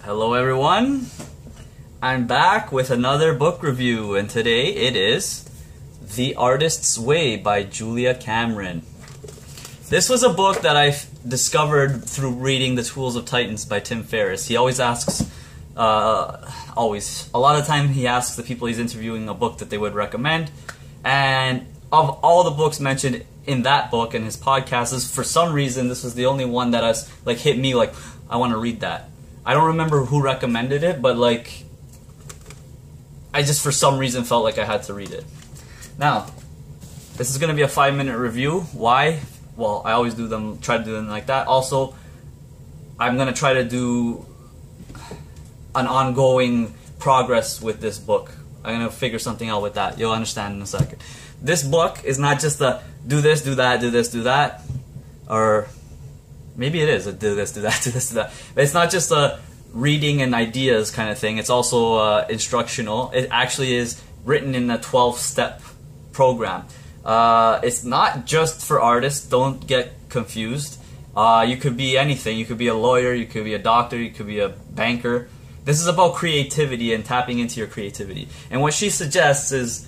Hello everyone, I'm back with another book review, and today it is The Artist's Way by Julia Cameron. This was a book that I discovered through reading The Tools of Titans by Tim Ferriss. He always asks, a lot of time he asks the people he's interviewing a book that they would recommend, and of all the books mentioned in that book and his podcast, for some reason this was the only one that has hit me like, I want to read that. I don't remember who recommended it, but I just for some reason felt like I had to read it. Now, this is going to be a 5-minute review. Why? Well, I always try to do them like that. Also, I'm going to try to do an ongoing progress with this book. I'm going to figure something out with that. You'll understand in a second. This book is not just a do this, do that, do this, do that, or maybe it is a do this, do that, do this, do that. But it's not just a reading and ideas kind of thing. It's also instructional. It actually is written in a 12-step program. It's not just for artists. Don't get confused. You could be anything. You could be a lawyer. You could be a doctor. You could be a banker. This is about creativity and tapping into your creativity. And what she suggests is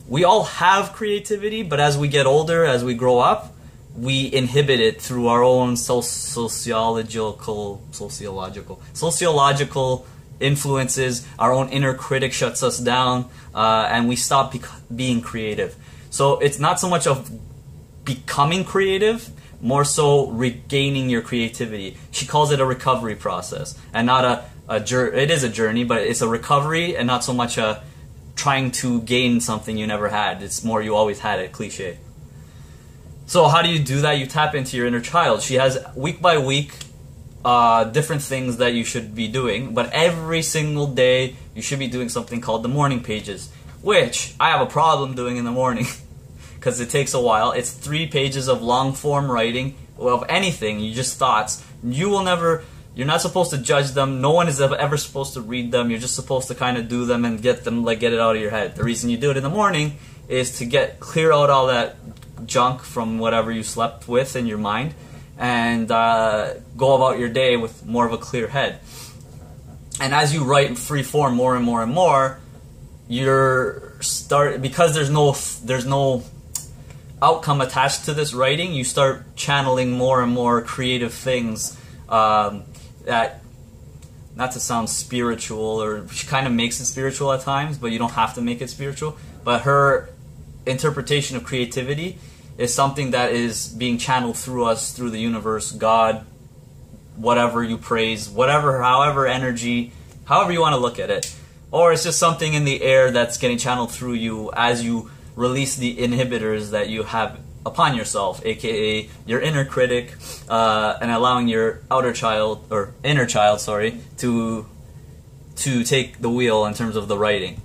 we all have creativity, but as we get older, as we grow up, we inhibit it through our own sociological influences. Our own inner critic shuts us down, and we stop being creative. So it's not so much of becoming creative, more so regaining your creativity. She calls it a recovery process, and not it is a journey, but it's a recovery and not so much a trying to gain something you never had. It's more you always had it, cliche. So how do you do that? You tap into your inner child. She has week by week different things that you should be doing, but every single day you should be doing something called the morning pages, which I have a problem doing in the morning because it takes a while. It's 3 pages of long form writing of anything, just thoughts. You're not supposed to judge them. No one is ever supposed to read them. You're just supposed to kind of do them and get it out of your head. The reason you do it in the morning is to clear out all that junk from whatever you slept with in your mind, and go about your day with more of a clear head. And as you write in free form more and more and more, because there's no outcome attached to this writing, you start channeling more and more creative things. That, not to sound spiritual, or she kind of makes it spiritual at times, but you don't have to make it spiritual. But her interpretation of creativity is something that is being channeled through us, through the universe, God, whatever you praise, however you want to look at it. Or it's just something in the air that's getting channeled through you as you release the inhibitors that you have upon yourself, aka your inner critic, and allowing your inner child, to take the wheel in terms of the writing.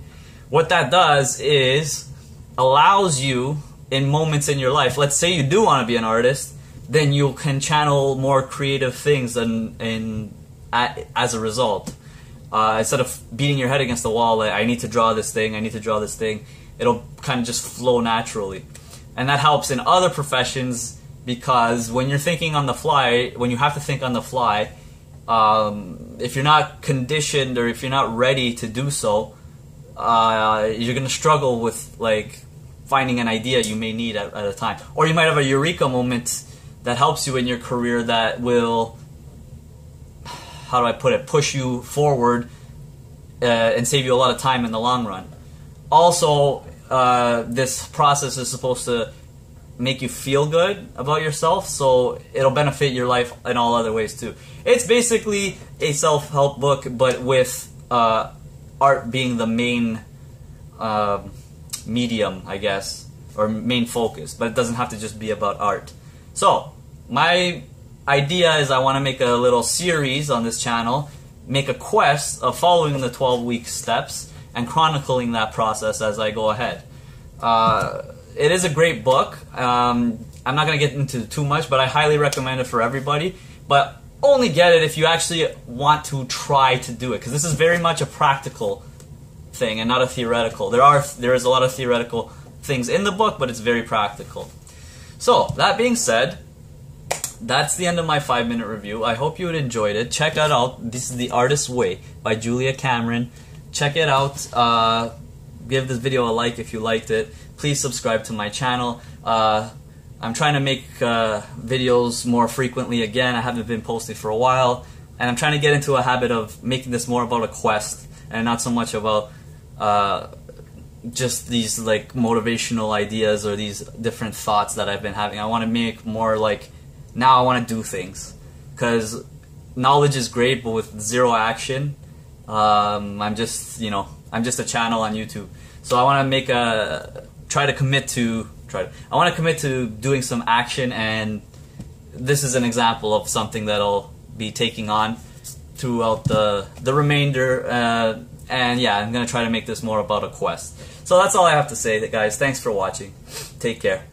What that does is allows you in moments in your life. Let's say you do want to be an artist, then you can channel more creative things as a result. Instead of beating your head against the wall, like, I need to draw this thing, it'll kind of just flow naturally. And that helps in other professions, because when you're thinking on the fly, when you have to think on the fly, if you're not conditioned or if you're not ready to do so, you're going to struggle with finding an idea you may need at a time. Or you might have a eureka moment that helps you in your career that will, push you forward and save you a lot of time in the long run. Also, this process is supposed to make you feel good about yourself, so it'll benefit your life in all other ways too. It's basically a self-help book, but with art being the main medium, I guess, or main focus, but it doesn't have to just be about art. So, my idea is I want to make a little series on this channel, make a quest of following the 12-week steps and chronicling that process as I go ahead. It is a great book. I'm not going to get into too much, but I highly recommend it for everybody. But only get it if you actually want to try to do it, because this is very much a practical thing and not a theoretical. There is a lot of theoretical things in the book, but it's very practical. So, that being said, that's the end of my 5-minute review. I hope you enjoyed it. Check that out. This is The Artist's Way by Julia Cameron. Check it out. Give this video a like if you liked it. Please subscribe to my channel. I'm trying to make videos more frequently again. I haven't been posting for a while, and I'm trying to get into a habit of making this more about a quest and not so much about just these like motivational ideas or these different thoughts that I've been having. I want to make more like, now I want to do things, because knowledge is great, but with zero action, I'm just a channel on YouTube. So I want to make I want to commit to doing some action, and this is an example of something that I'll be taking on throughout the remainder. And yeah, I'm gonna try to make this more about a quest. So that's all I have to say, guys. Thanks for watching. Take care.